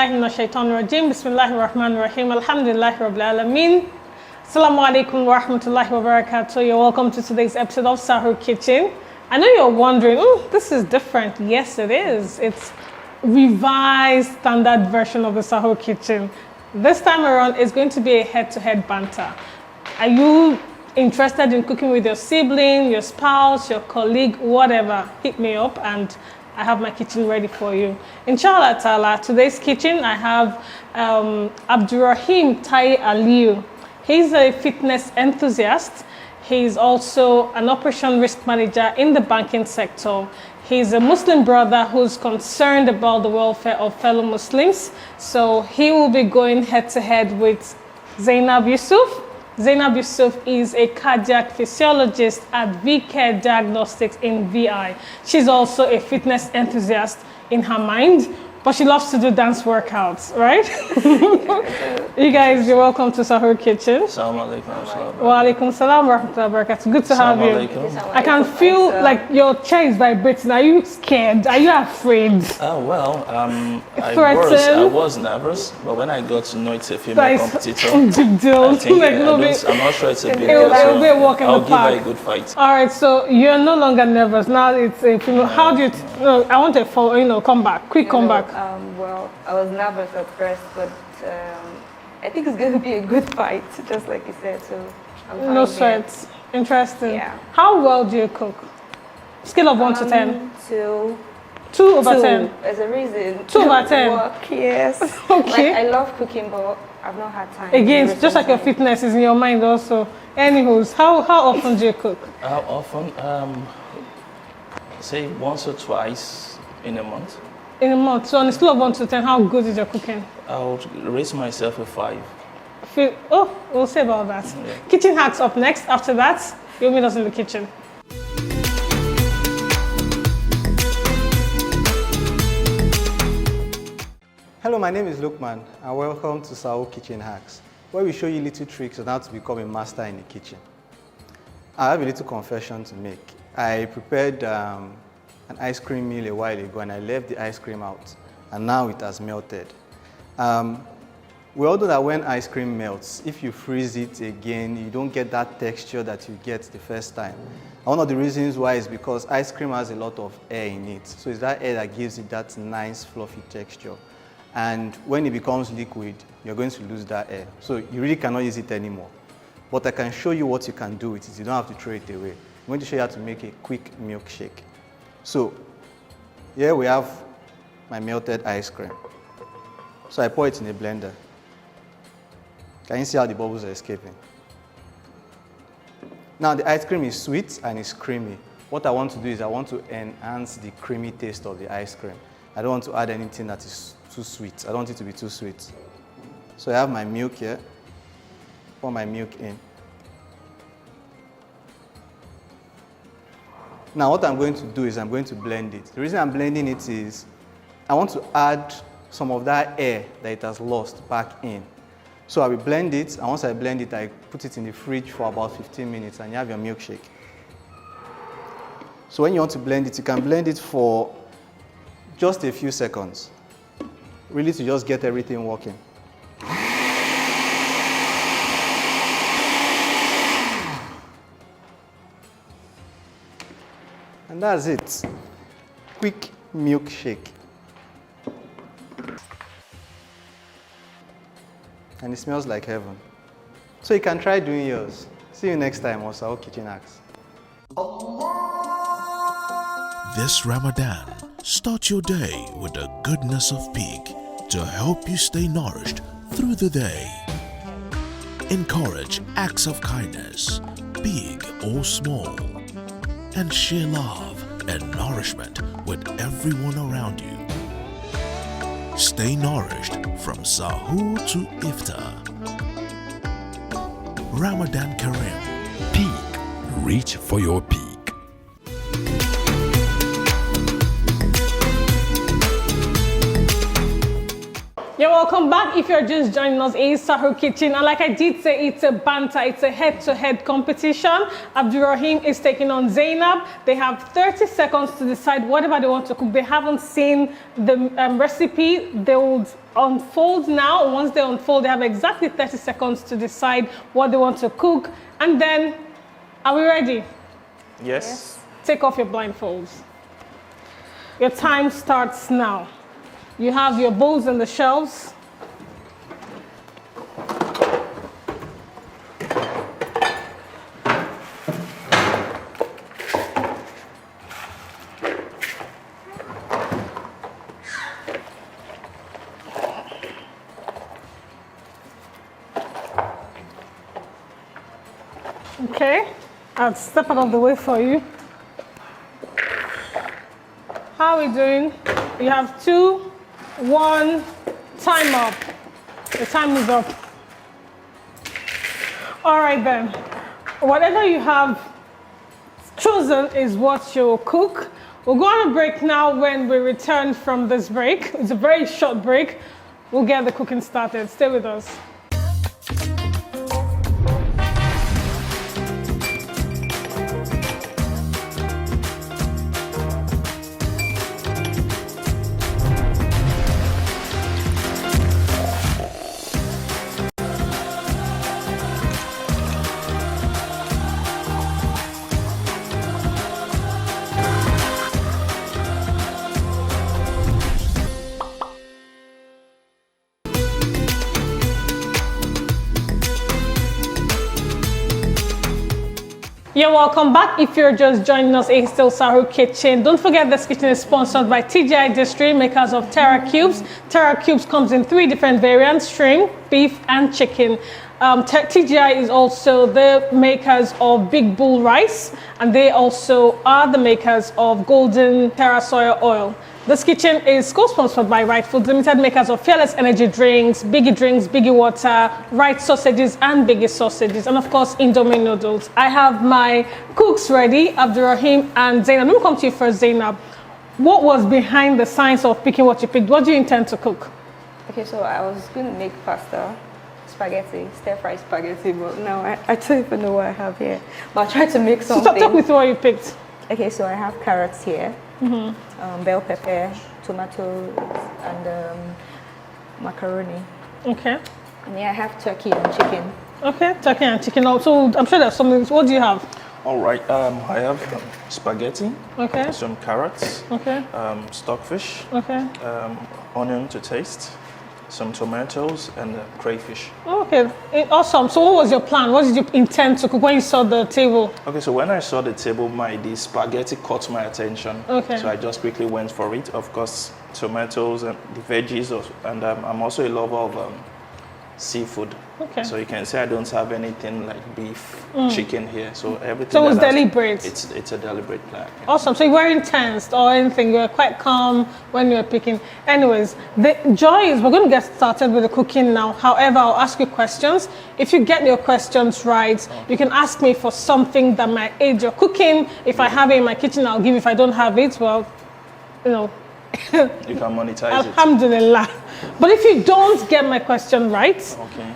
billahi minash shaitanir rajim. Bismillahir rahmanir rahim. Alhamdulillahi rabbil alamin. Assalamu alaikum wa rahmatullahi wa barakatuh. You're welcome to today's episode of Sahur Kitchen. I know you're wondering, this is different. Yes, it is. It's revised standard version of the Sahur Kitchen. This time around, it's going to be a head-to-head banter. Are you interested in cooking with your sibling, your spouse, your colleague, whatever? Hit me up and I have my kitchen ready for you. Inshallah ta'ala, today's kitchen, I have Abdurrahim Tai Aliyu. He's a fitness enthusiast. He's also an operation risk manager in the banking sector. He's a Muslim brother who's concerned about the welfare of fellow Muslims. So he will be going head to head with Zainab Yusuf. Zainab Yusuf is a cardiac physiologist at VCare Diagnostics in VI. She's also a fitness enthusiast in her mind, but she loves to do dance workouts, right? You guys, you're welcome to Sahur Kitchen. Assalamu alaikum. Wa alaikum salam wa rahmatullahi wa barakatuh. Good to have you. I can feel like your chair is vibrating. Are you scared? Are you afraid? Well, I was nervous, but when I got to know it's a female competitor, big deal. I think, I'm not sure it's a big deal. It'll be a walk in the park. I'll give her a good fight. All right, so you're no longer nervous. Now it's a female. How do you, I want a comeback, quick comeback. Well, I was nervous at first, but I think it's going to be a good fight, just like you said. So I'm fine. No sweats. Interesting. Yeah. How well do you cook? Scale of 1 to 10. 2. 2 over 10. There's a reason. 2 over 10. Work, yes. Okay. Like, I love cooking, but I've not had time. Again, just like your fitness is in your mind also. Anywho, how often do you cook? How often? Say once or twice in a month. In a month. So on a scale of 1 to 10, how good is your cooking? I'll rate myself a 5. We'll say about that. Yeah. Kitchen hacks up next. After that, you'll meet us in the kitchen. Hello, my name is Lukman and welcome to Sahur Kitchen Hacks, where we show you little tricks on how to become a master in the kitchen. I have a little confession to make. I prepared an ice cream meal a while ago and I left the ice cream out and now it has melted. We all know that when ice cream melts, if you freeze it again, you don't get that texture that you get the first time. And one of the reasons why is because ice cream has a lot of air in it. So it's that air that gives it that nice fluffy texture. And when it becomes liquid, you're going to lose that air. So you really cannot use it anymore. But I can show you what you can do with it. You don't have to throw it away. I'm going to show you how to make a quick milkshake. So here we have my melted ice cream. So I pour it in a blender. Can you see how the bubbles are escaping? Now the ice cream is sweet and it's creamy. What I want to do is I want to enhance the creamy taste of the ice cream. I don't want to add anything that is too sweet. I don't want it to be too sweet. So I have my milk here. Pour my milk in. Now what I'm going to do is I'm going to blend it. The reason I'm blending it is I want to add some of that air that it has lost back in. So I will blend it, and once I blend it, I put it in the fridge for about 15 minutes and you have your milkshake. So when you want to blend it, you can blend it for just a few seconds, really to just get everything working. And that's it. Quick milkshake. And it smells like heaven. So you can try doing yours. See you next time on Sahur Kitchen Hacks. This Ramadan, start your day with the goodness of pig to help you stay nourished through the day. Encourage acts of kindness, big or small, and share love and nourishment with everyone around you. Stay nourished from Sahur to Iftar. Ramadan Kareem. Peak. Reach for your peak. You're welcome back. If you're just joining us, it's Sahur Kitchen, and like I did say, it's a banter, it's a head-to-head competition. Abdurrahim is taking on Zainab. They have 30 seconds to decide whatever they want to cook. They haven't seen the recipe. They will unfold now. Once they unfold, they have exactly 30 seconds to decide what they want to cook. And then, are we ready? Yes. Take off your blindfolds. Your time starts now. You have your bowls on the shelves. Okay, I'll step out of the way for you. How are we doing? You have 2, 1, time up. The time is up. All right then. Whatever you have chosen is what you'll cook. We'll go on a break now. When we return from this break, it's a very short break, we'll get the cooking started. Stay with us. You're welcome back. If you're just joining us, it's still Sahur Kitchen. Don't forget this kitchen is sponsored by TGI District, makers of Terra Cubes. Terra Cubes comes in 3 different variants: shrimp, beef, and chicken. TGI is also the makers of Big Bull Rice, and they also are the makers of Golden Terra Soya Oil. This kitchen is co-sponsored by Right Foods Limited, makers of Fearless Energy Drinks, Biggie Water, Right Sausages and Biggie Sausages, and of course Indomie Noodles. I have my cooks ready, Abdurrahim and Zainab. Let me come to you first, Zainab. What was behind the science of picking what you picked? What do you intend to cook? Okay, so I was going to make pasta, spaghetti, stir-fried spaghetti, but now I don't even know what I have here. But I tried to make something. So talk me through what you picked. Okay, so I have carrots here, bell pepper, tomatoes, and macaroni. Okay. And yeah, I have turkey and chicken. Okay, turkey and chicken. Also, I'm sure there's something. What do you have? All right. I have spaghetti. Okay. Some carrots. Okay. Stockfish. Okay. Onion to taste. Some tomatoes and crayfish. Okay, awesome. So what was your plan? What did you intend to cook when you saw the table? Okay, so when I saw the table, the spaghetti caught my attention. Okay. So I just quickly went for it. Of course, tomatoes and the veggies, and I'm also a lover of seafood. Okay. So you can say I don't have anything like beef, chicken here. So everything. So it was deliberate. It's a deliberate plan. Yeah. Awesome. So you weren't tensed or anything. You were quite calm when you were picking. Anyways, the joy is we're going to get started with the cooking now. However, I'll ask you questions. If you get your questions right, you can ask me for something that might aid your cooking. If I have it in my kitchen, I'll give. If I don't have it, well, you know. You can monetize it. Alhamdulillah. But if you don't get my question right, Okay.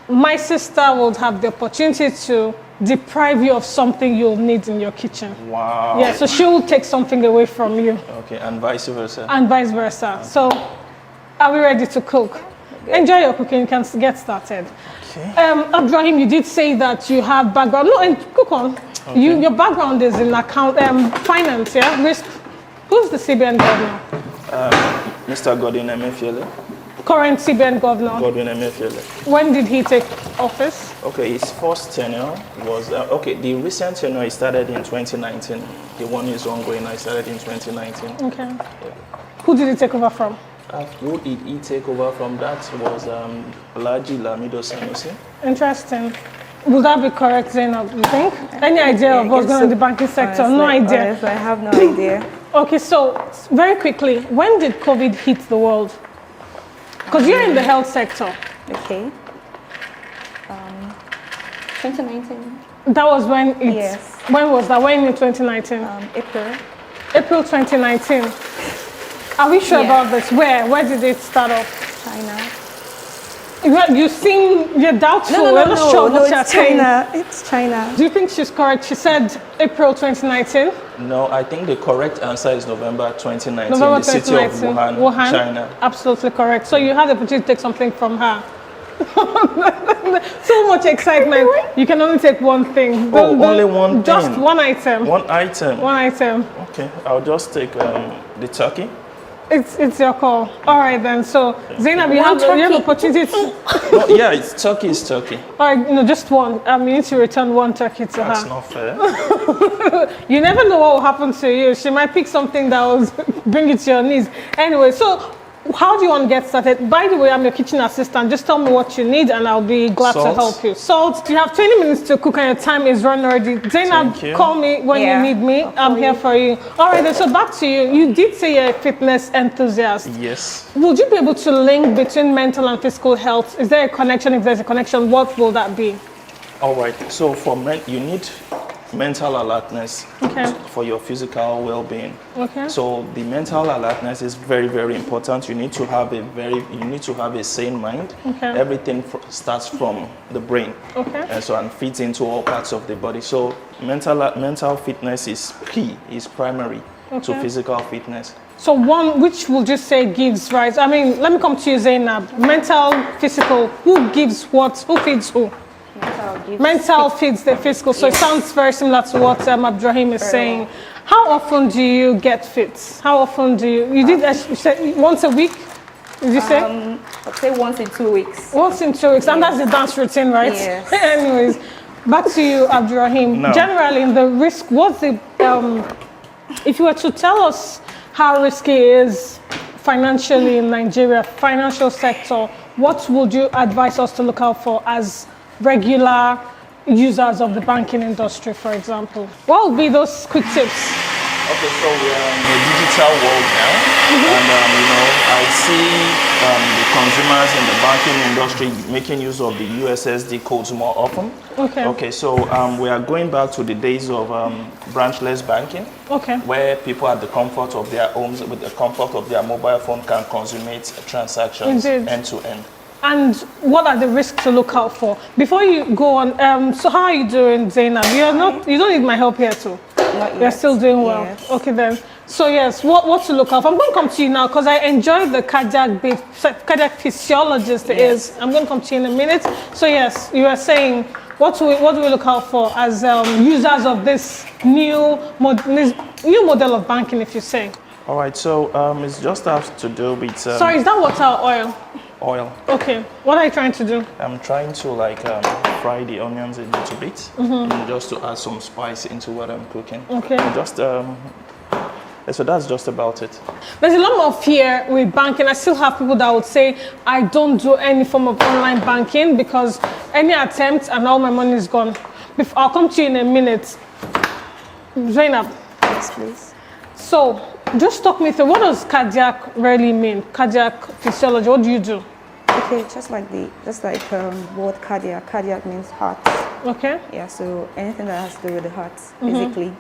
my sister will have the opportunity to deprive you of something you'll need in your kitchen. Wow. Yeah, so she will take something away from you. Okay, and vice versa. And vice versa. So, are we ready to cook? Enjoy your cooking, you can get started. Okay. Abdurrahim, you did say that you have background. No, and cook on. Okay. Your background is in finance, yeah? Risk. Who's the CBN governor? Mr. Godwin Emefiele. Current CBN governor. Godwin Emefiele. When did he take office? Okay, his first tenure was, the recent tenure he started in 2019. The one is ongoing, I started in 2019. Okay. Yeah. Who did he take over from? Who did he take over from? That was Alhaji Lamido Sanusi. Interesting. Would that be correct, Zainab, you think? Any idea of what's going on in the banking sector? Honestly, No idea. Honestly, I have no idea. Okay, so very quickly, when did COVID hit the world? Because you're in the health sector. Okay. 2019. That was when it. Yes. When was that? When in 2019? April. April 2019. Are we sure Yeah. about this? Where did it start off? China. You seem you're doubtful. No, We're not sure what you're it's saying. China. It's China. Do you think she's correct? She said April 2019. No, I think the correct answer is November 2019, November the city of 2019. Wuhan, China. Absolutely correct. So you had the opportunity to take something from her. So much excitement. You can only take one thing. Only one just thing. one item. One item. One item. Okay, I'll just take the turkey. It's your call. All right then. So Zainab, you have opportunity to. No, yeah, it's turkey. It's turkey. All right, no, just one. You need to return one turkey to That's her. not fair. You never know what will happen to you. She might pick something that will bring it to your knees. Anyway, so how do you want to get started? By the way, I'm your kitchen assistant. Just tell me what you need and I'll be glad to help you. Salt, you have 20 minutes to cook and your time is run already. Zainab, call me when you need me. I'm here for you. All right, then, so back to you. You did say you're a fitness enthusiast. Yes. Would you be able to link between mental and physical health? Is there a connection? If there's a connection, what will that be? All right. So for men, you need mental alertness for your physical well-being. Okay. So the mental alertness is very, very important. You need to have a sane mind. Okay. Everything starts from the brain. Okay. And feeds into all parts of the body. So mental fitness is key, is primary to physical fitness. So one, which would you say gives rise? I mean, let me come to you, Zainab. Mental, physical, who gives what? Who feeds who? Mental feeds the physical. So it sounds very similar to what Abdurrahim is saying. Well. How often do you get fit? How often do you did you said once a week? Did you say? I'd say once in 2 weeks. Once in 2 weeks. And that's the dance routine, right? Yes. Anyways, back to you, Abdurrahim. No. Generally, in the risk, what's the, if you were to tell us how risky it is financially in Nigeria, financial sector, what would you advise us to look out for as regular users of the banking industry, for example? What would be those quick tips? Okay, so we are in a digital world now, and I see the consumers in the banking industry making use of the USSD codes more often. Okay, so we are going back to the days of branchless banking, where people at the comfort of their homes, with the comfort of their mobile phone, can consummate transactions end to end. And what are the risks to look out for? Before you go on, so how are you doing, Zainab? You don't need my help here too. You're still doing well. Yes. Okay then. So yes, what to look out for? I'm going to come to you now because I enjoy the cardiac physiologist is. I'm going to come to you in a minute. So yes, you are saying what do we look out for as users of this new model of banking, if you say? All right, so it just has to do with. Sorry, is that water or oil? Oil. Okay. What are you trying to do? I'm trying to fry the onions a little bit, and just to add some spice into what I'm cooking. Okay. And just so that's just about it. There's a lot more fear with banking. I still have people that would say I don't do any form of online banking because any attempt and all my money is gone. I'll come to you in a minute. Zainab. Yes, please. So, just talk me through, what does cardiac really mean? Cardiac physiology, what do you do? Okay, just like word cardiac means heart. Okay. Yeah, so anything that has to do with the heart, basically.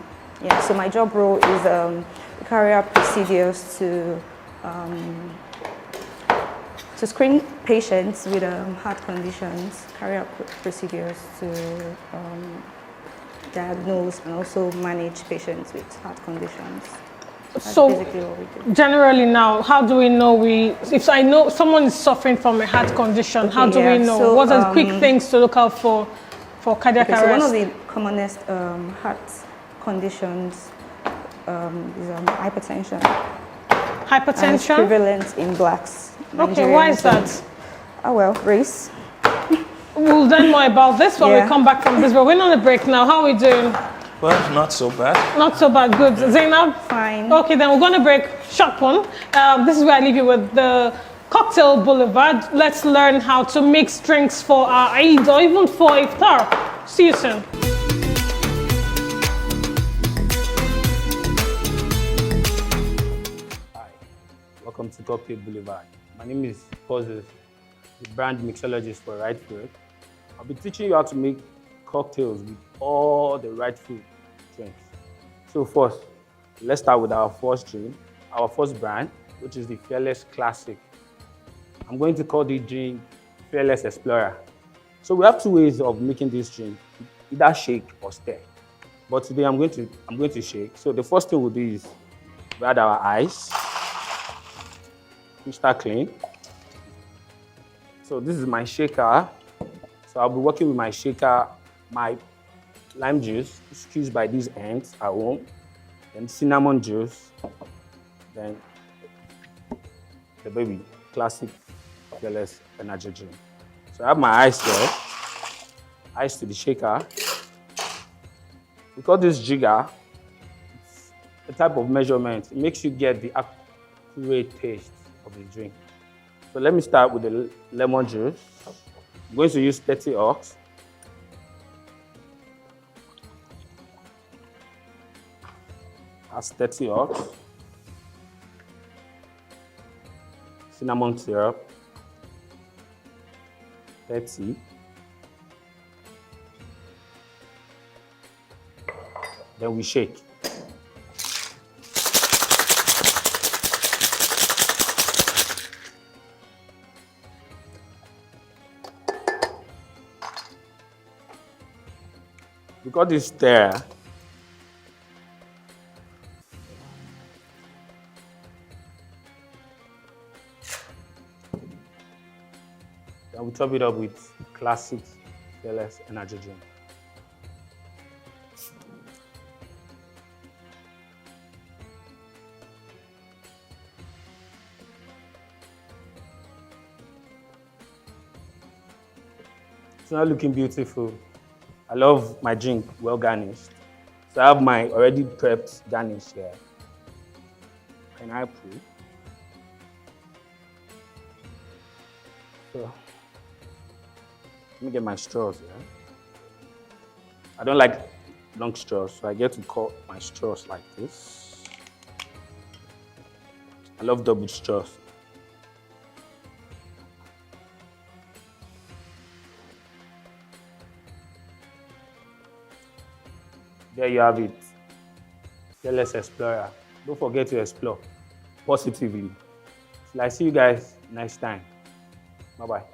Yeah, so my job role is carry out procedures to screen patients with heart conditions, carry out procedures to diagnose and also manage patients with heart conditions. That's basically what we do. Generally now, how do we know if I know someone is suffering from a heart condition, how do we know? So, what are the quick things to look out for cardiac arrest? So one of the commonest heart conditions is hypertension. Hypertension? And it's prevalent in blacks. Okay, why is that? Oh well, race. We'll learn more about this when we come back from this, but we're on a break now. How are we doing? Well, not so bad. Not so bad, good. Yeah. Zainab? Fine. Okay, then we're going to break. Short one. This is where I leave you with the Cocktail Boulevard. Let's learn how to mix drinks for our Eid or even for Iftar. See you soon. Hi, welcome to Cocktail Boulevard. My name is Poses, the brand mixologist for Right Food. I'll be teaching you how to make cocktails with all the right food drinks. So first, let's start with our first drink, our first brand, which is the Fearless Classic. I'm going to call the drink Fearless Explorer. So we have two ways of making this drink, either shake or stir. But today I'm going to shake. So the first thing we'll do is we add our ice, crystal clean. So this is my shaker. So I'll be working with my shaker, my lime juice, squeezed by these ends at home, then cinnamon juice, then the baby classic Fearless energy drink. So I have my ice there, ice to the shaker. Because this jigger, it's a type of measurement, it makes you get the accurate taste of the drink. So let me start with the lemon juice. I'm going to use 30 ox. That's 30 ox. Cinnamon syrup, 30. Then we shake. Because it's there, then we top it up with classic Fearless energy drink. It's not looking beautiful. I love my drink well garnished. So I have my already prepped garnish here. Pineapple. So let me get my straws here. I don't like long straws, so I get to cut my straws like this. I love double straws. There you have it. Fearless Explorer. Don't forget to explore positively. Till I see you guys next time. Bye-bye.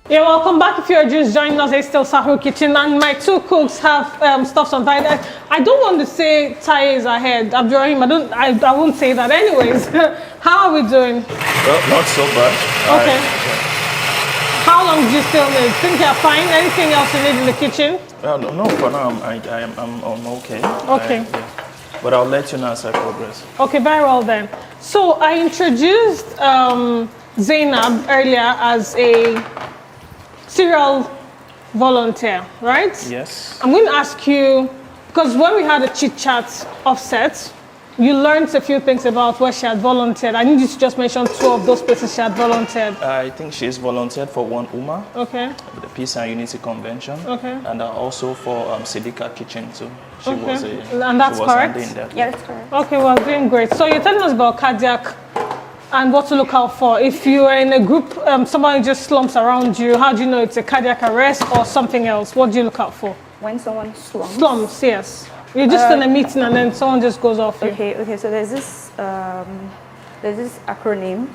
Yeah, welcome back. If you're just joining us, it's still Sahur Kitchen, and my two cooks have stuff on fire. I don't want to say Taye is ahead. Abdurrahim, I won't say that anyways. How are we doing? Well, not so bad. Okay. How long do you still need? Think you're fine? Anything else you need in the kitchen? No, for now I'm okay. Okay. Yeah. But I'll let you know as I progress. Okay, very well then. So I introduced Zainab earlier as a serial volunteer, right? Yes. I'm going to ask you, because when we had a chit chat offset, you learned a few things about where she had volunteered. I need you to just mention two of those places she had volunteered. I think she's volunteered for one UMA, Okay. the Peace and Unity Convention, Okay. and also for Sidika Kitchen too. She Okay. was And that's correct? in that. Yeah, that's correct. Okay, well, doing great. So you're telling us about cardiac and what to look out for. If you are in a group, somebody just slumps around you, how do you know it's a cardiac arrest or something else? What do you look out for? When someone slumps. Slumps, yes. You're just in a meeting and then someone just goes off you. Okay. So there's this acronym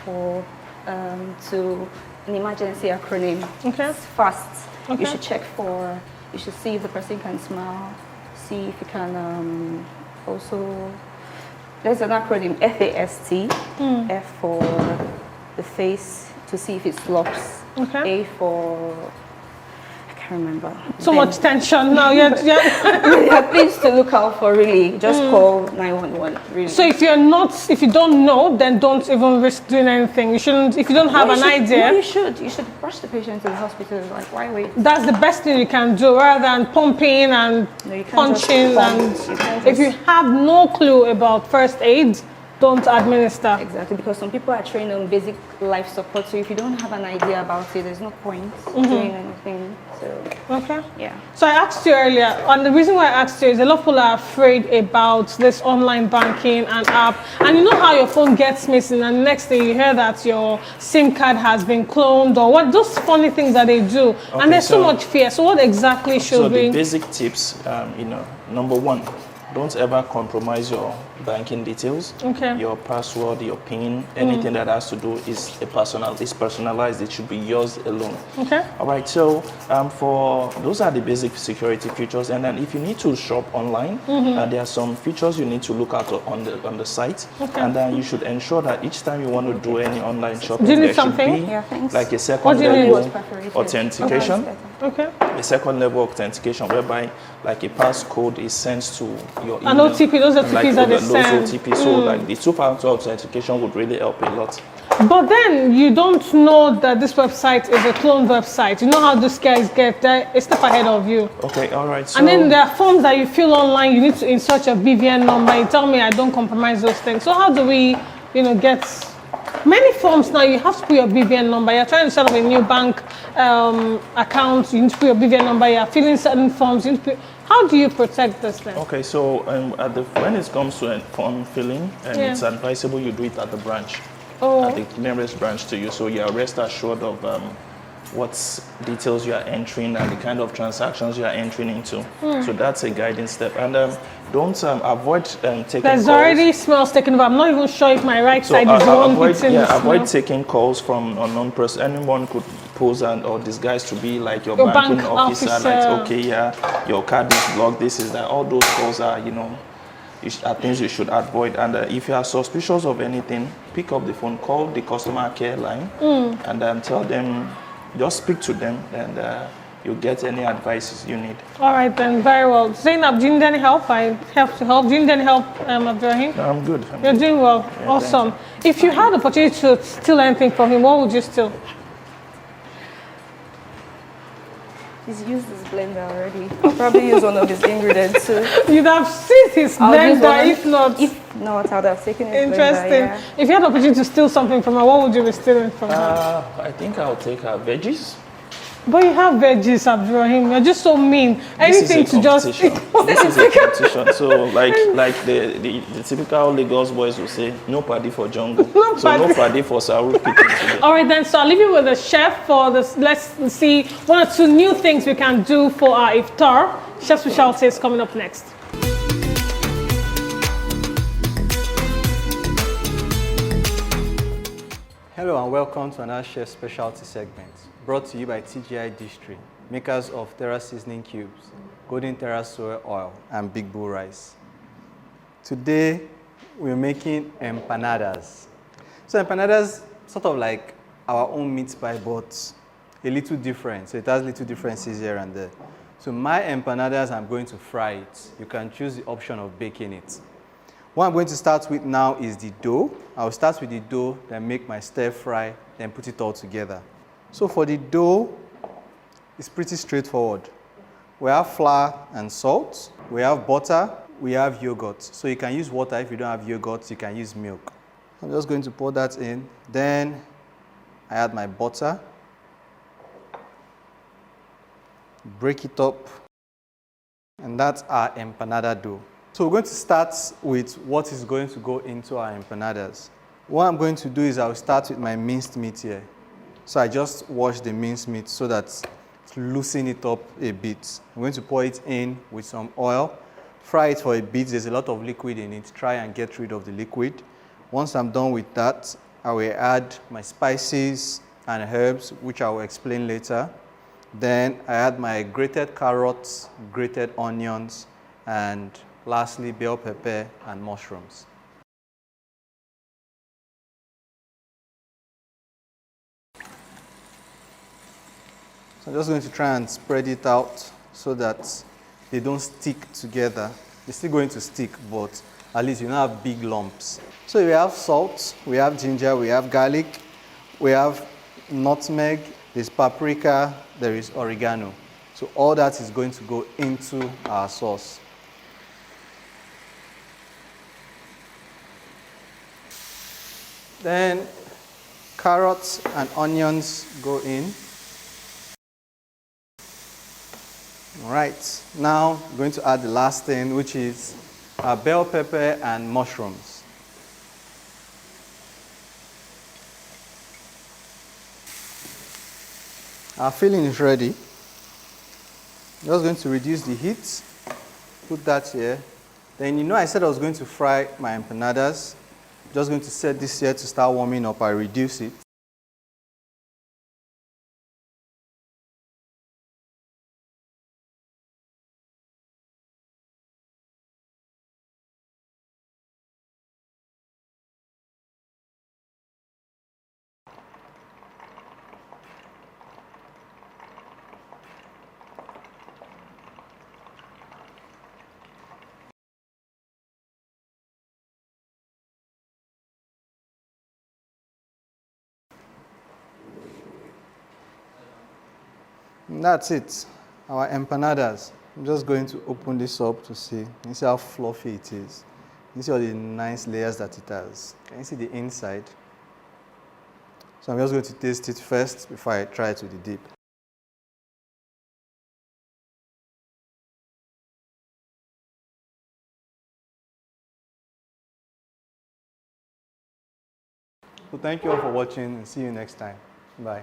for to an emergency acronym. Okay. It's FAST. Okay. You should check for. You should see if the person can smile. See if you can also. There's an acronym FAST. F for the face to see if it slops. Okay. A for. I can't remember. So much tension now. Yeah, please to look out for really. Just call 911. Really. So if you don't know, then don't even risk doing anything. You shouldn't. If you don't have an idea, no, you should. You should rush the patient to the hospital. Like, why wait? That's the best thing you can do, rather than pumping and punching. If you have no clue about first aid, don't administer. Exactly, because some people are trained on basic life support. So if you don't have an idea about it, there's no point doing anything. So okay. Yeah. So I asked you earlier, and the reason why I asked you is a lot of people are afraid about this online banking and app. And you know how your phone gets missing, and the next thing you hear that your SIM card has been cloned, or what those funny things that they do. Okay, and there's so much fear. So what exactly should we? So the basic tips, number one, don't ever compromise your banking details. Okay. Your password, your PIN, anything that has to do is personalized. It should be yours alone. Okay. All right. So for those are the basic security features. And then if you need to shop online, there are some features you need to look at on the site. Okay. And then you should ensure that each time you want to do any online shopping, there should be like a second level authentication. Okay. A second level authentication whereby like a passcode is sent to your email. An OTP, those OTPs like that they those send. OTP, so like the two-factor authentication would really help a lot. But then you don't know that this website is a clone website. You know how these guys get there, a step ahead of you. Okay, all right. So and then there are forms that you fill online. You need to insert your BVN number. You tell me I don't compromise those things. So how do we, get many forms now? You have to put your BVN number. You're trying to set up a new bank account. You need to put your BVN number. You're filling certain forms. You need to put, how do you protect this thing? Okay, so when it comes to form filling, it's advisable you do it at the branch, at the nearest branch to you. So you are rest assured of what details you are entering and the kind of transactions you are entering into. So that's a guiding step. And don't avoid taking There's calls. already smells taken over. I'm not even sure if my right side is the one hitting the avoid smell. taking calls from unknown person. Anyone could pose or disguise to be like your bank banking officer. Like, okay, your card is blocked, this is that. All those calls are, are things you should avoid. And if you are suspicious of anything, pick up the phone, call the customer care line, and tell them, just speak to them, and you'll get any advice you need. All right, then, very well. Zainab, do you need any help? I have to help. Do you need any help, Abdurrahim? No, I'm good. You're doing well. Yeah, awesome. If you had the opportunity to steal anything from him, what would you steal? He's used his blender already. I'll probably use one of his ingredients too. You'd have seen his blender, if not. If not, I'd have taken his interesting. blender, yeah. If you had the opportunity to steal something from her, what would you be stealing from her? I think I'll take her veggies. But you have veggies, Abdurrahim. You're just so mean. Anything to just. This is a competition. So, like the typical Lagos boys will say, no party for jungle. No party for Sahur Kitchen. All right, then. So I'll leave you with the chef for this. Let's see one or two new things we can do for our iftar. Chef Specialty is coming up next. Hello and welcome to another Chef Specialty segment, brought to you by TGI District, makers of Terra Seasoning Cubes, Golden Terra Soy Oil, and Big Bull Rice. Today, we're making empanadas. So empanadas, sort of like our own meat pie, but a little different. So it has little differences here and there. So my empanadas, I'm going to fry it. You can choose the option of baking it. What I'm going to start with now is the dough. I'll start with the dough, then make my stir fry, then put it all together. So for the dough, it's pretty straightforward. We have flour and salt, we have butter, we have yogurt. So you can use water. If you don't have yogurt, you can use milk. I'm just going to pour that in. Then I add my butter, break it up, and that's our empanada dough. So we're going to start with what is going to go into our empanadas. What I'm going to do is I'll start with my minced meat here. So I just wash the minced meat so that to loosen it up a bit. I'm going to pour it in with some oil, fry it for a bit. There's a lot of liquid in it. Try and get rid of the liquid. Once I'm done with that, I will add my spices and herbs, which I will explain later. Then I add my grated carrots, grated onions, and lastly, bell pepper and mushrooms. So I'm just going to try and spread it out so that they don't stick together. They're still going to stick, but at least you don't have big lumps. So we have salt, we have ginger, we have garlic, we have nutmeg, there's paprika, there is oregano. So all that is going to go into our sauce. Then carrots and onions go in. All right, now I'm going to add the last thing, which is bell pepper and mushrooms. Our filling is ready. Just going to reduce the heat, put that here. Then I said I was going to fry my empanadas. Just going to set this here to start warming up. I reduce it. And that's it, our empanadas. I'm just going to open this up to see. You see how fluffy it is. You see all the nice layers that it has. Can you see the inside? So I'm just going to taste it first before I try it with the dip. So thank you all for watching and see you next time. Bye.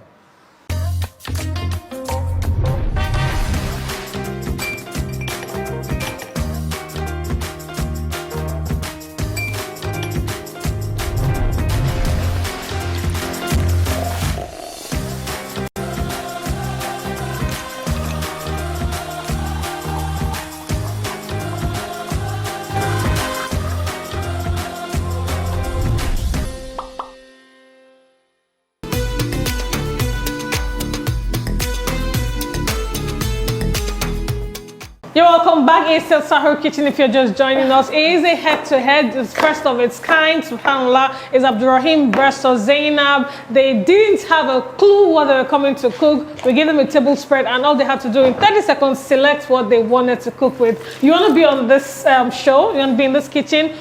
You're welcome back. It's still Sahur Kitchen if you're just joining us. It is a head-to-head. It's first of its kind. SubhanAllah. It's Abdurrahim versus Zainab. They didn't have a clue what they were coming to cook. We gave them a table spread and all they had to do in 30 seconds, select what they wanted to cook with. You want to be on this show? You want to be in this kitchen?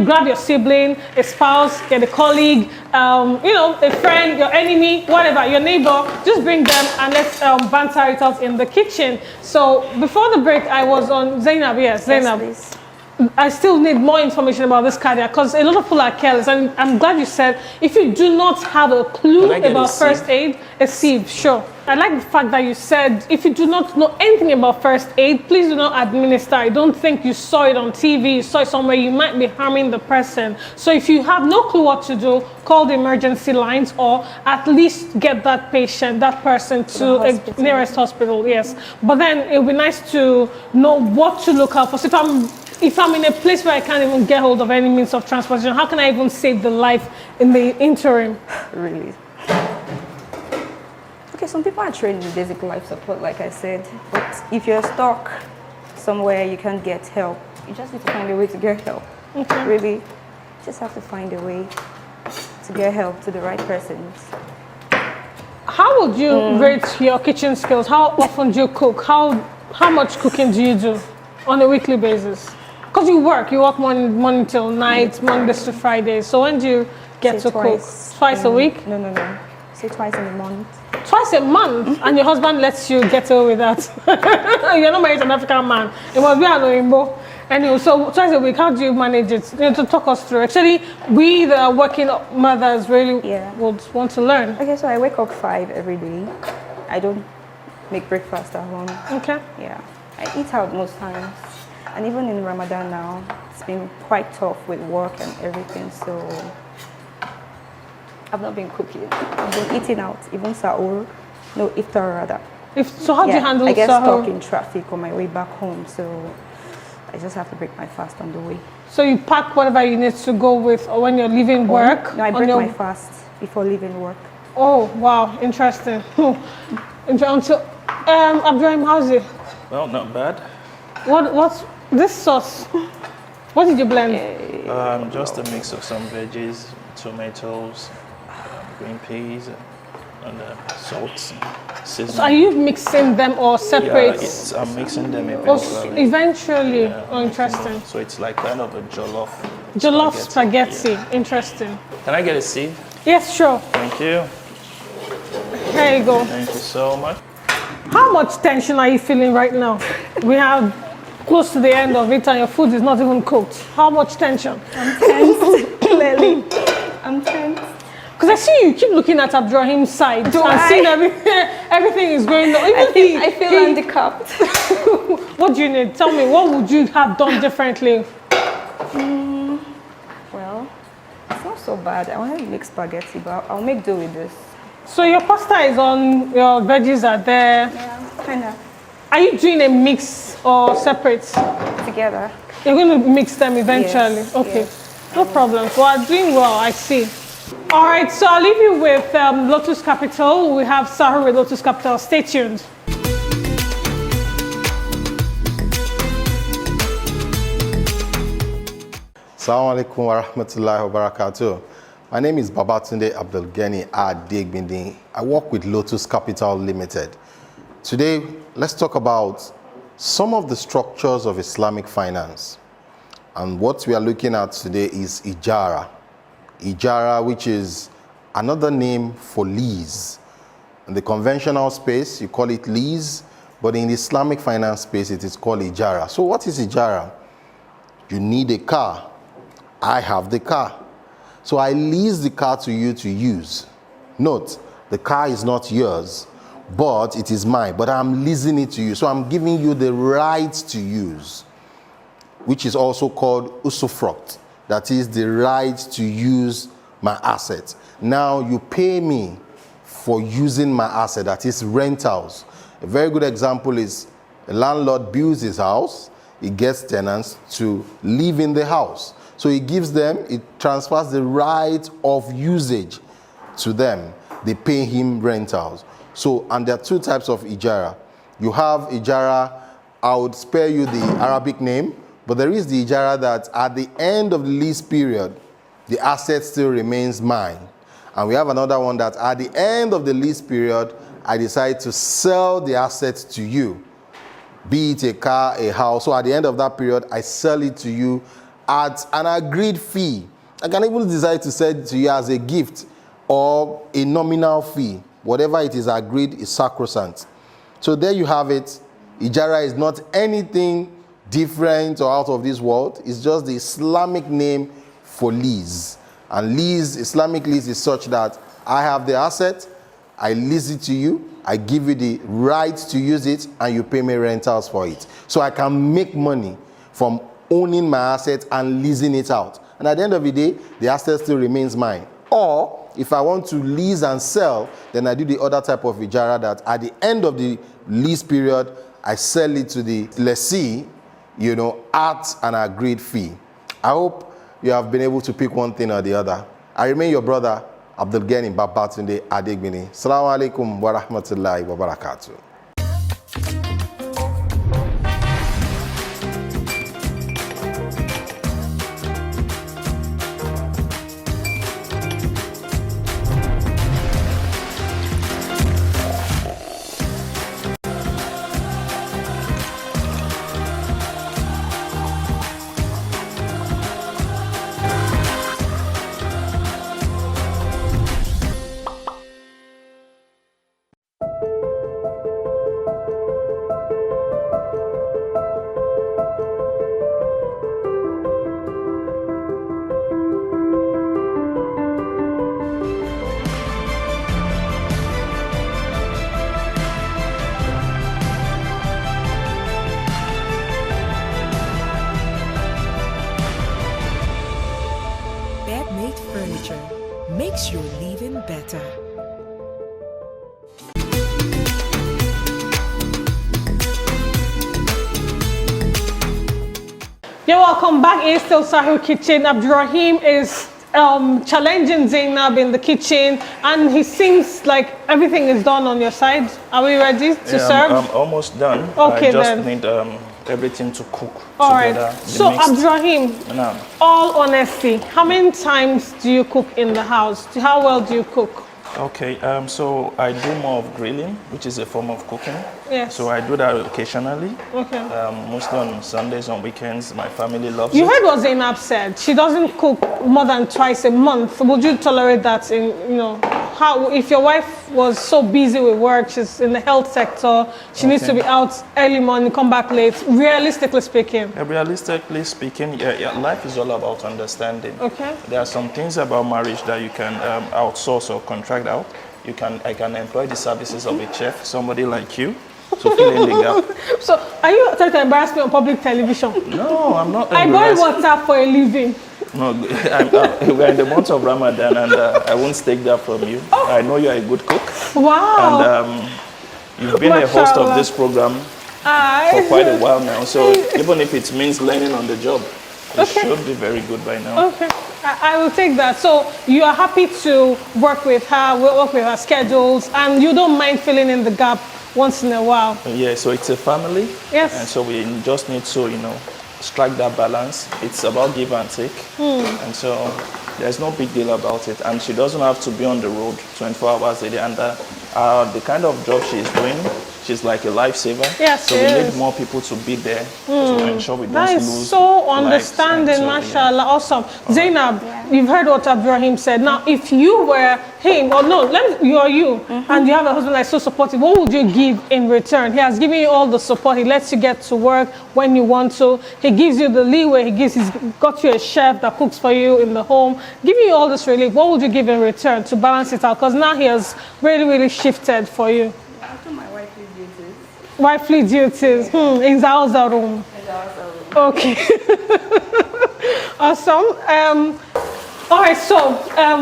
Grab your sibling, a spouse, get a colleague, a friend, your enemy, whatever, your neighbor, just bring them and let's banter it out in the kitchen. So before the break, I was on Zainab. Yes, Zainab. Yes, I still need more information about this cardiac because a lot of people are careless, and I'm glad you said if you do not have a clue about first aid, a sieve, sure. I like the fact that you said if you do not know anything about first aid, please do not administer. I don't think you saw it on TV, you saw it somewhere, you might be harming the person. So if you have no clue what to do, call the emergency lines or at least get that patient, that person to a nearest hospital, yes. But then it would be nice to know what to look out for. So if I'm in a place where I can't even get hold of any means of transportation, how can I even save the life in the interim? Really? Okay, some people are trained in basic life support, like I said. But if you're stuck somewhere you can't get help, you just need to find a way to get help. Okay. Really, you just have to find a way to get help to the right persons. How would you rate your kitchen skills? How often do you cook? How much cooking do you do on a weekly basis? Because you work morning till night, Mondays to Fridays. So when do you get to cook? Twice a week? No. Say twice in a month. Twice a month? And your husband lets you get away with that? You're not married to an African man. It must be an Oyinbo. Anyway, so twice a week, how do you manage it? To talk us through. Actually, we, the working mothers, really would want to learn. Okay, so I wake up 5 every day. I don't make breakfast at home. Okay. Yeah. I eat out most times. And even in Ramadan now, it's been quite tough with work and everything, so I've not been cooking. I've been eating out, even Sahur, iftar rather. So how do you handle Sahur? I get stuck in traffic on my way back home, so I just have to break my fast on the way. So you pack whatever you need to go with or when you're leaving work? No, I break my fast before leaving work. Oh, wow, interesting. Abdurrahim, how's it? Well, not bad. What's this sauce? What did you blend? Just a mix of some veggies, tomatoes, green peas, and salt, seasoning. So are you mixing them or separate? Yeah, I'm mixing them eventually. Eventually. Yeah, oh, interesting. so it's like kind of a jollof. Jollof spaghetti. Yeah. Interesting. Can I get a seed? Yes, sure. Thank you. Here you go. Thank you so much. How much tension are you feeling right now? We have close to the end of it and your food is not even cooked. How much tension? I'm tense, clearly. I'm tense. Because I see you keep looking at Abdurrahim's side and seeing everything is going on. I feel handicapped. What do you need? Tell me, what would you have done differently? Well, it's not so bad. I want to make spaghetti, but I'll make do with this. So your pasta is on, your veggies are there. Yeah, kind of. Are you doing a mix or separate? Together. You're going to mix them eventually? Yes, okay, yes. No problem. Well, doing well, I see. All right, so I'll leave you with Lotus Capital. We have Sahur with Lotus Capital. Stay tuned. Assalamu alaikum wa rahmatullahi wa barakatuh. My name is Babatunde Abdelgani Adegbindi. I work with Lotus Capital Limited. Today, let's talk about some of the structures of Islamic finance. And what we are looking at today is Ijara. Ijara, which is another name for lease. In the conventional space, you call it lease, but in the Islamic finance space, it is called Ijara. So what is Ijara? You need a car. I have the car. So I lease the car to you to use. Note, the car is not yours, but it is mine, but I'm leasing it to you. So I'm giving you the right to use, which is also called usufruct. That is the right to use my asset. Now you pay me for using my asset, that is rentals. A very good example is a landlord builds his house, he gets tenants to live in the house. So he gives them, it transfers the right of usage to them. They pay him rentals. So, and there are two types of Ijara. You have Ijara, I would spare you the Arabic name, but there is the Ijara that at the end of the lease period, the asset still remains mine. And we have another one that at the end of the lease period, I decide to sell the asset to you. Be it a car, a house. So at the end of that period, I sell it to you at an agreed fee. I can even decide to sell it to you as a gift or a nominal fee. Whatever it is agreed is sacrosanct. So there you have it. Ijara is not anything different or out of this world. It's just the Islamic name for lease. And lease, Islamic lease is such that I have the asset, I lease it to you, I give you the right to use it, and you pay me rentals for it. So I can make money from owning my asset and leasing it out. And at the end of the day, the asset still remains mine. Or if I want to lease and sell, then I do the other type of Ijara that at the end of the lease period, I sell it to the lessee, at an agreed fee. I hope you have been able to pick one thing or the other. I remain your brother, Abdelgani Babatunde Adegbini. Assalamu alaikum wa rahmatullahi wa barakatuh. Makes your living better. You're welcome back. It's still Sahur Kitchen. Abdurrahim is challenging Zainab in the kitchen, and he seems like everything is done on your side. Are we ready to serve? I'm almost done. Okay, I just then. need everything to cook All together. right. So, Abdurrahim, No. all honesty, how many times do you cook in the house? How well do you cook? Okay, so I do more of grilling, which is a form of cooking. Yes. So I do that occasionally. Okay. Mostly on Sundays, on weekends. My family loves You it. heard what Zainab said. She doesn't cook more than twice a month. Would you tolerate that? How if your wife was so busy with work, she's in the health sector, she needs to be out early morning, come back late. Realistically speaking. Realistically speaking, life is all about understanding. Okay. There are some things about marriage that you can outsource or contract out. I can employ the services of a chef, somebody like you, to fill in the gap. So, are you trying to embarrass me on public television? No, I'm not. I boil water for a living. No, we're in the month of Ramadan, and I won't take that from you. Oh. I know you're a good cook. Wow. And you've been a host of this program for quite a while now. So even if it means learning on the job, it should be very good by now. Okay. I will take that. So you are happy to work with her, work with her schedules, and you don't mind filling in the gap once in a while. Yeah, so it's a family. Yes. And so we just need to, strike that balance. It's about give and take. And so there's no big deal about it. And she doesn't have to be on the road 24 hours a day. And the kind of job she's doing, she's like a lifesaver. Yes, so we need more people to be there to ensure we don't that lose. is so understanding, so, mashallah, awesome. Zainab, you've heard what Abdurrahim said. Now, if you were him, or no, you, and you have a husband that's so supportive, what would you give in return? He has given you all the support. He lets you get to work when you want to. He gives you the leeway. He's got you a chef that cooks for you in the home. Giving you all this relief, what would you give in return to balance it out? Because now he has really, really shifted for you. Wifely duties in the house room. Okay. Awesome. All right, so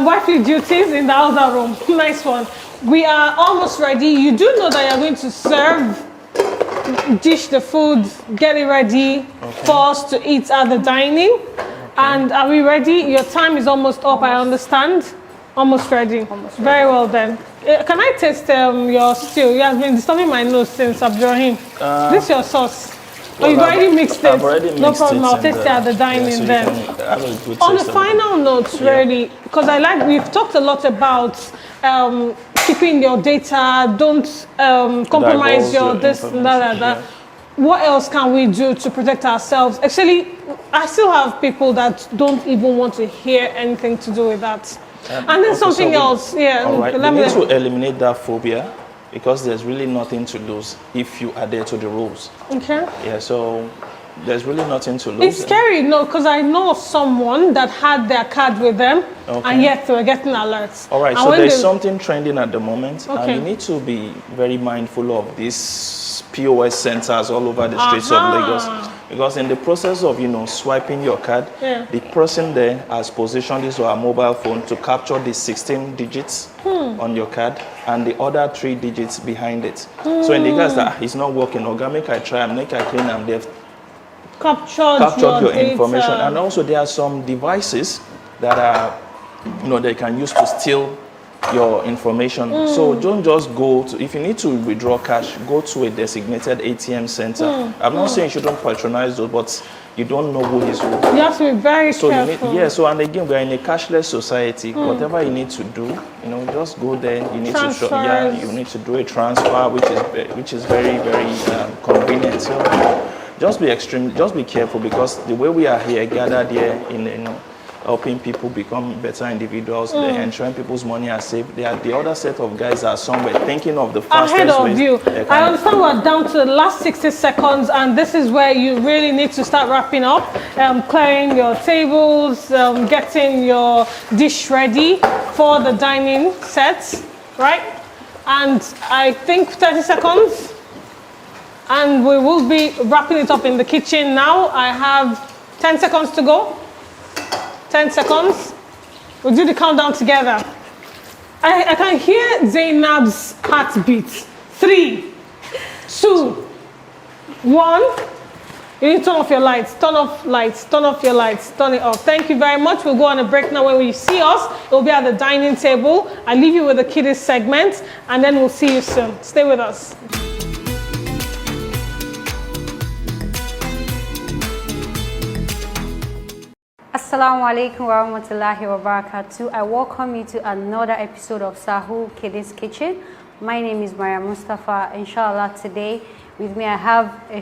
wifely duties in the house room. Nice one. We are almost ready. You do know that you're going to serve, dish the food, get it ready for us to eat at the dining. And are we ready? Your time is almost up, I understand. Almost ready. Very well then. Can I taste your stew? You have been disturbing my nose since Abdurrahim. This is your sauce. Well, you've already mixed it. I've already mixed no problem. it I'll taste it at the dining so then. On the final notes, really, because we've talked a lot about keeping your data, don't compromise your this and that. What else can we do to protect ourselves? Actually, I still have people that don't even want to hear anything to do with that. And then something else, all right. We need to eliminate that phobia because there's really nothing to lose if you adhere to the rules. Okay. Yeah, so there's really nothing to lose. It's scary, no, because I know someone that had their card with them and yet they were getting alerts. All right, so there's something trending at the moment and you need to be very mindful of these POS centers all over the streets of Lagos. Because in the process of, swiping your card, the person there has positioned his or her mobile phone to capture the 16 digits on your card and the other 3 digits behind it. So in the case that it's not working, make I try, make I clean, and they've captured your information. And also there are some devices that are, they can use to steal your information. So don't just go to, if you need to withdraw cash, go to a designated ATM center. I'm not saying you shouldn't patronize those, but you don't know who is who. You have to be very careful. And again, we're in a cashless society. Whatever you need to do, just go there. You need to show, you need to do a transfer, which is very, very convenient. So just be careful, because the way we are here, gathered here in helping people become better individuals, ensuring people's money are safe. The other set of guys are somewhere thinking of the fastest ahead of ways. You. I understand we're down to the last 60 seconds, and this is where you really need to start wrapping up, clearing your tables, getting your dish ready for the dining sets, right? And I think 30 seconds, and we will be wrapping it up in the kitchen now. I have 10 seconds to go. 10 seconds. We'll do the countdown together. I can hear Zainab's heartbeat. 3, 2, 1. You need to turn off your lights, turn off lights, turn off your lights, turn it off. Thank you very much. We'll go on a break now. When you see us, it will be at the dining table. I'll leave you with the kiddies segment, and then we'll see you soon. Stay with us. Assalamu alaikum wa rahmatullahi wa barakatuh. I welcome you to another episode of Sahur Kitchen. My name is Maria Mustafa. Inshallah, today with me I have a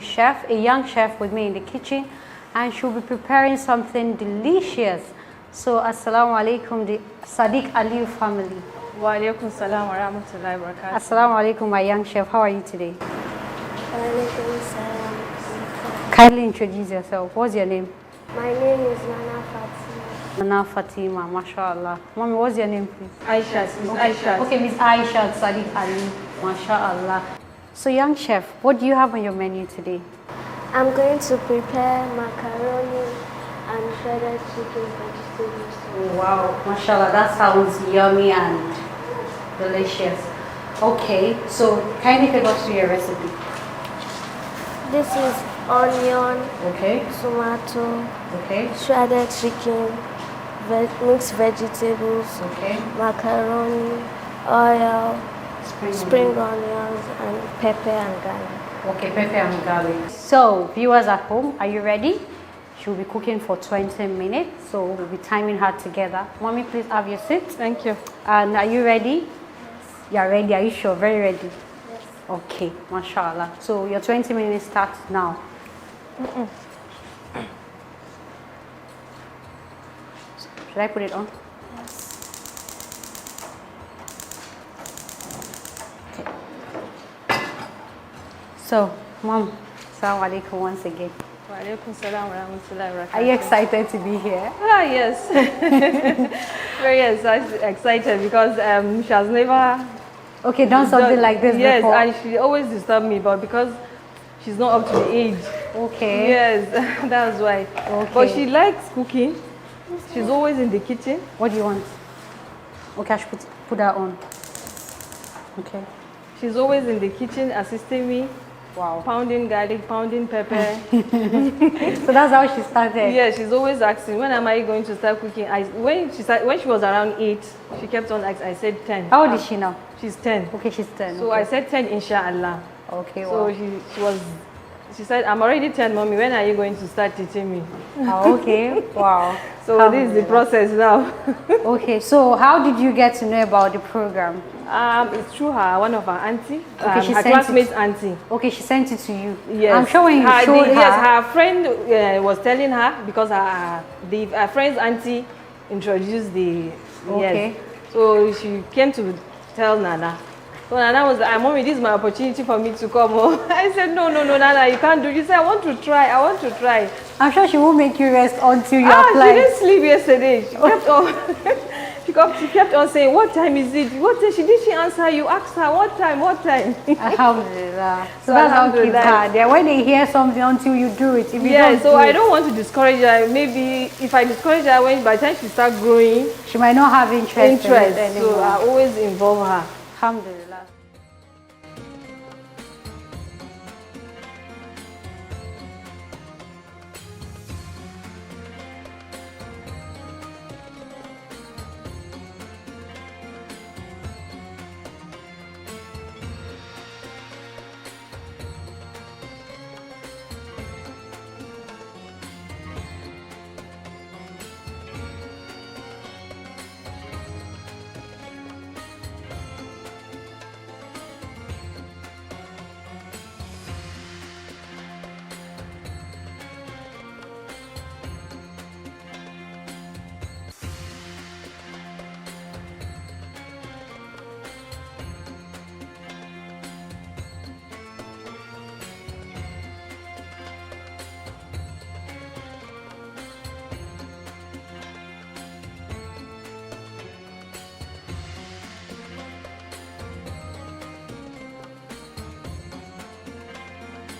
young chef with me in the kitchen, and she'll be preparing something delicious. So, assalamu alaikum, the Sadiq Aliyu family. Wa alaikum salam wa rahmatullahi wa barakatuh. Assalamu alaikum, my young chef. How are you today? Wa alaikum salam. Kindly introduce yourself. What's your name? My name is Nana Fatima. Nana Fatima, mashallah. Mommy, what's your name, please? Aisha, Miss Aisha. Okay, Miss Aisha Sadiq Ali, mashallah. So, young chef, what do you have on your menu today? I'm going to prepare macaroni and shredded chicken vegetables. Oh, wow, mashallah, that sounds yummy and delicious. Okay, so kindly take us through your recipe. This is onion, okay, tomato, okay, shredded chicken, mixed vegetables, okay, macaroni, oil, spring onion. onions, and pepper and garlic. Okay, pepper and garlic. So, viewers at home, are you ready? She'll be cooking for 20 minutes, so we'll be timing her together. Mommy, please have your seat. Thank you. And are you ready? You're ready, are you sure? Very ready? Yes. Okay, mashallah. So, your 20 minutes starts now. Should I put it on? Okay. So, Mom, assalamu alaikum once again. Wa alaikum salam wa rahmatullahi wa barakatuh. Are you excited to be here? Ah, yes. Very excited because she has never done something like this yes, before. Yes, and she always disturbs me, but because she's not up to the age. Okay. Yes, that's why. Okay. But she likes cooking. She's always in the kitchen. What do you want? Okay, I should put that on. Okay. She's always in the kitchen assisting me. Wow. Pounding garlic, pounding pepper. So that's how she started? Yeah, she's always asking, when am I going to start cooking? When she was around 8, she kept on asking, I said 10. How old is she now? She's 10. Okay, she's 10. So okay. I said 10, inshallah. Okay, so wow. she said, I'm already 10, mommy, when are you going to start teaching me? Oh, okay, wow. So this is the process now. Okay, so how did you get to know about the program? It's through her, one of her auntie, okay, her classmate's auntie. Okay, she sent it to you. Yes. I'm sure when you showed her. Yes, her friend was telling her because her friend's auntie introduced the. Okay. Yes. So she came to tell Nana. So Nana was like, Mommy, this is my opportunity for me to come home. I said, no, Nana, you can't do this. She said, I want to try. I'm sure she won't make you rest until you apply. She didn't sleep yesterday. She kept on. She kept on saying, what time is it? What time? Did she answer you? Ask her, what time? Alhamdulillah. So that's how kids are. They're when they hear something until you do it. If you don't so do I it, don't want to discourage her. Maybe if I discourage her, by the time she starts growing, she might not have interest in it anymore. So I always involve her. Alhamdulillah.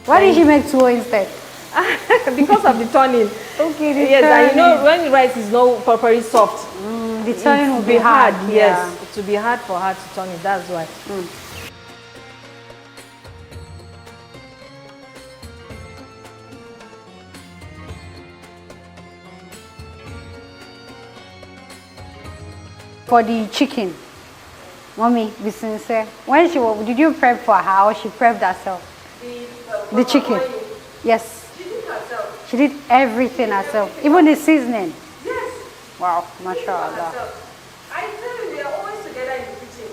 Why did she make tuwo instead? Because of the turning. Okay, yes, and you know when the rice is not properly soft, the turning will be hard. Yes, it will be hard for her to turn it. That's why. For the chicken, Mommy, be sincere. When did you prep for her or she prepped herself? The chicken. Yes. She did herself. She did everything herself, even the seasoning. Yes. Wow, mashallah. I tell you, we are always together in the kitchen.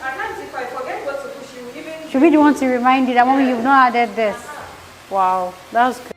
At times, if I forget what to put, she will even. Should be the one to remind you that, Mommy, you've not added this. Wow, that's good.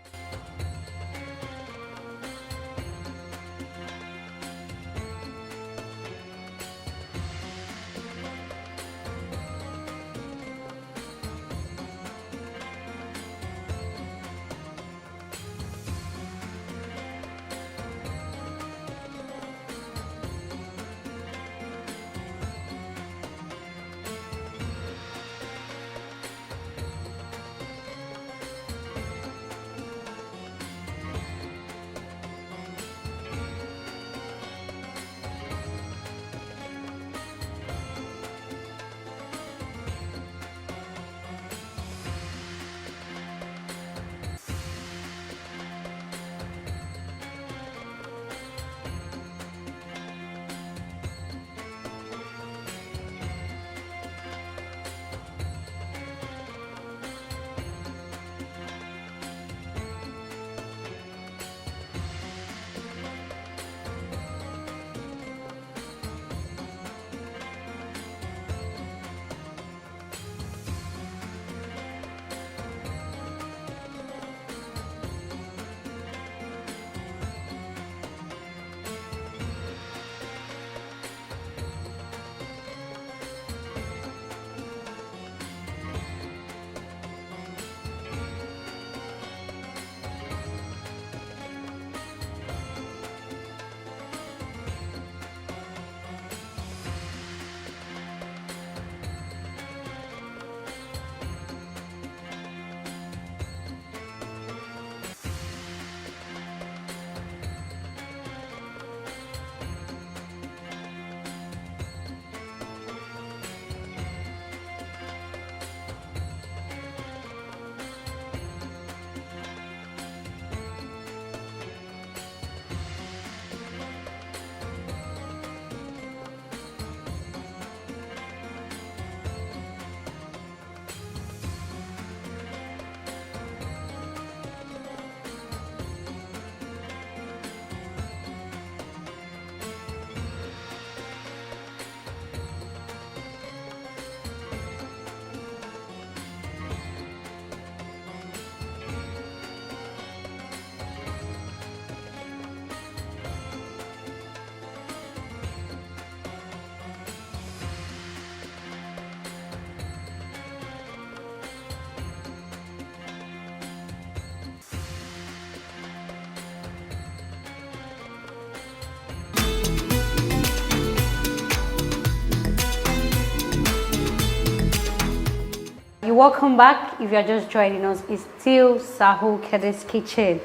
Welcome back. If you're just joining us, it's still Sahur Kitchen,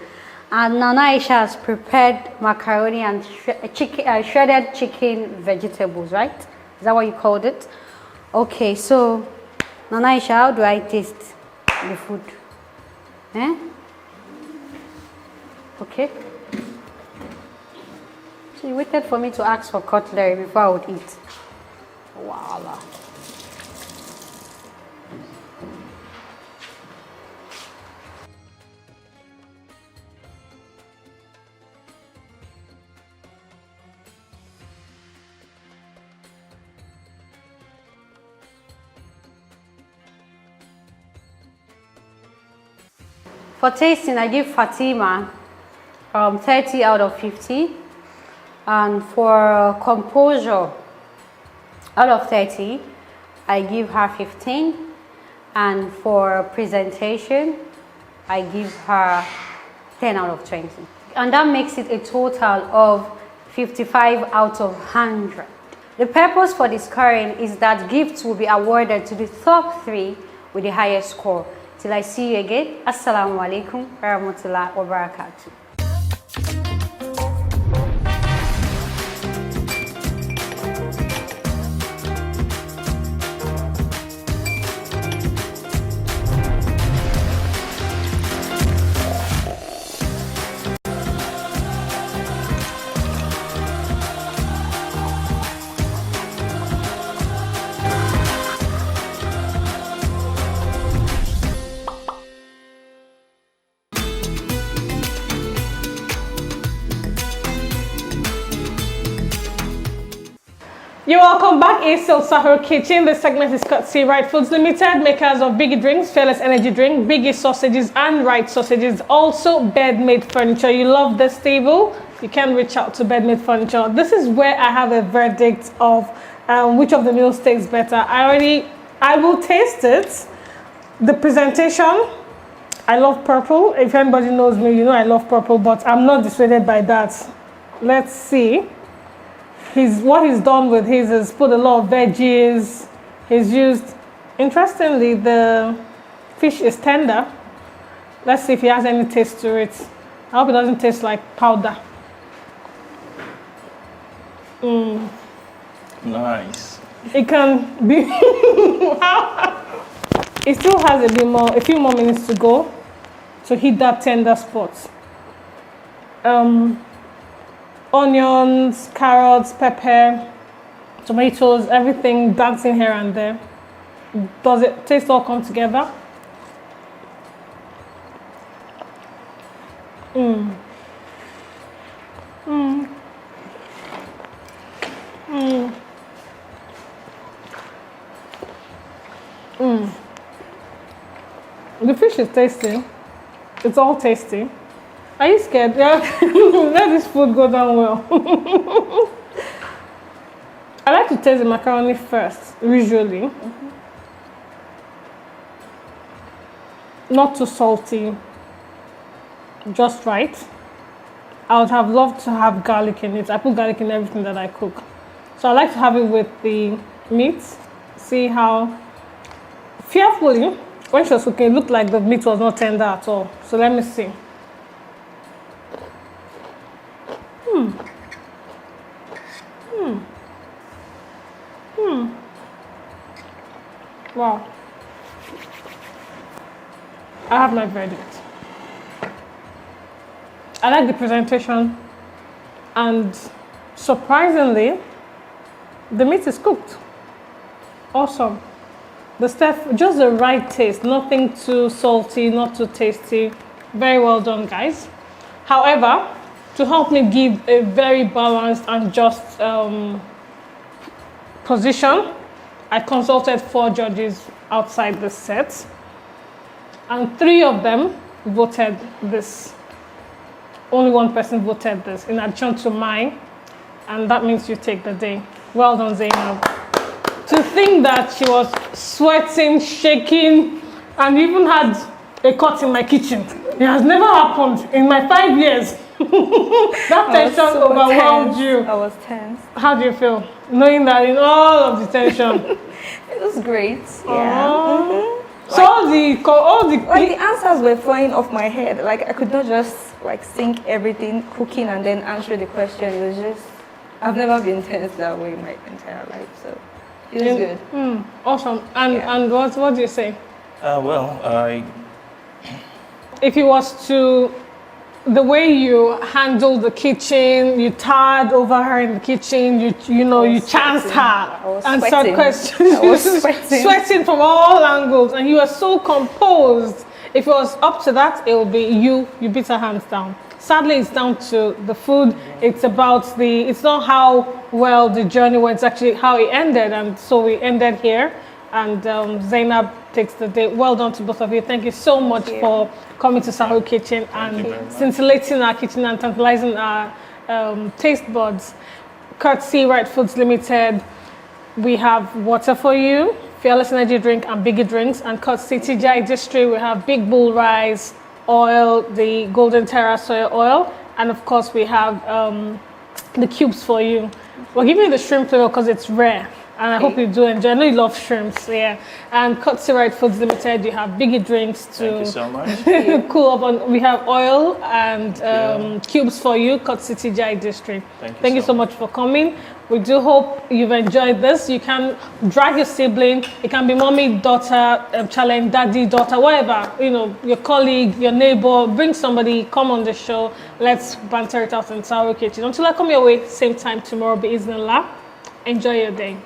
and Nana Aisha has prepared macaroni and shredded chicken vegetables, right? Is that what you called it? Okay, so Nana Aisha, how do I taste the food? Eh? Okay. So you waited for me to ask for cutlery before I would eat. Voila. For tasting, I give Fatima 30 out of 50. And for composure, out of 30, I give her 15. And for presentation, I give her 10 out of 20. And that makes it a total of 55 out of 100. The purpose for this scoring is that gifts will be awarded to the top 3 with the highest score. Till I see you again, Assalamu alaikum wa rahmatullahi wa barakatuh. You're welcome back. It's still Sahur Kitchen. This segment is courtesy Right Foods Limited, makers of Biggie Drinks, Fearless Energy Drink, Biggie Sausages, and Right Sausages. Also, bed-made furniture. You love this table? You can reach out to bed-made furniture. This is where I have a verdict of which of the meals tastes better. I will taste it. The presentation, I love purple. If anybody knows me, you know I love purple, but I'm not dissuaded by that. Let's see. What he's done with his is put a lot of veggies. He's used, interestingly, the fish is tender. Let's see if he has any taste to it. I hope it doesn't taste like powder. Nice. It can be. It still has a few more minutes to go to hit that tender spot. Onions, carrots, pepper, tomatoes, everything dancing here and there. Does it taste all come together? The fish is tasty. It's all tasty. Are you scared? Yeah. Let this food go down well. I like to taste the macaroni first, usually. Not too salty, just right. I would have loved to have garlic in it. I put garlic in everything that I cook. So I like to have it with the meat. See how fearfully, when she was cooking, it looked like the meat was not tender at all. So let me see. Wow. I have my verdict. I like the presentation, and surprisingly, the meat is cooked. Awesome. The stuff, just the right taste, nothing too salty, not too tasty. Very well done, guys. However, to help me give a very balanced and just position, I consulted 4 judges outside the set, and 3 of them voted this. Only 1 person voted this, in addition to mine, and that means you take the day. Well done, Zainab. To think that she was sweating, shaking, and even had a cut in my kitchen. It has never happened in my 5 years. That tension overwhelmed you. I was tense. How do you feel, knowing that in all of the tension? It was great. Yeah. So all the answers were flying off my head. Like I could not just think everything, cooking and then answer the question. It was just, I've never been tense that way in my entire life. So it was good. Awesome. And what do you say? If it was to, the way you handled the kitchen, you tired over her in the kitchen, you chanced her, answered questions. I was sweating from all angles, and you were so composed. If it was up to that, it would be you beat her hands down. Sadly, it's down to the food. It's about it's not how well the journey went, it's actually how it ended. And so we ended here, and Zainab takes the day. Well done to both of you. Thank you so much for coming to Sahur Kitchen and scintillating our kitchen and tantalizing our taste buds. Courtesy Right Foods Limited, we have water for you, Fearless Energy Drink and Biggie Drinks, and courtesy TGI District, we have Big Bull Rice Oil, the Golden Terra Soya Oil, and of course we have the cubes for you. We're giving you the shrimp flavor because it's rare. And I hope you do enjoy. I know you love shrimps, yeah. And Courtesy Right Foods Limited, you have Biggie Drinks to Thank you so much. cool up on. We have oil and cubes for you, Courtesy TGI District. Thank you so much for coming. We do hope you've enjoyed this. You can drag your sibling. It can be mommy, daughter, challenge, daddy, daughter, whatever. Your colleague, your neighbor. Bring somebody. Come on the show. Let's banter it out in Sahur Kitchen. Until I come your way, same time tomorrow. Bi-iznillah. Enjoy your day.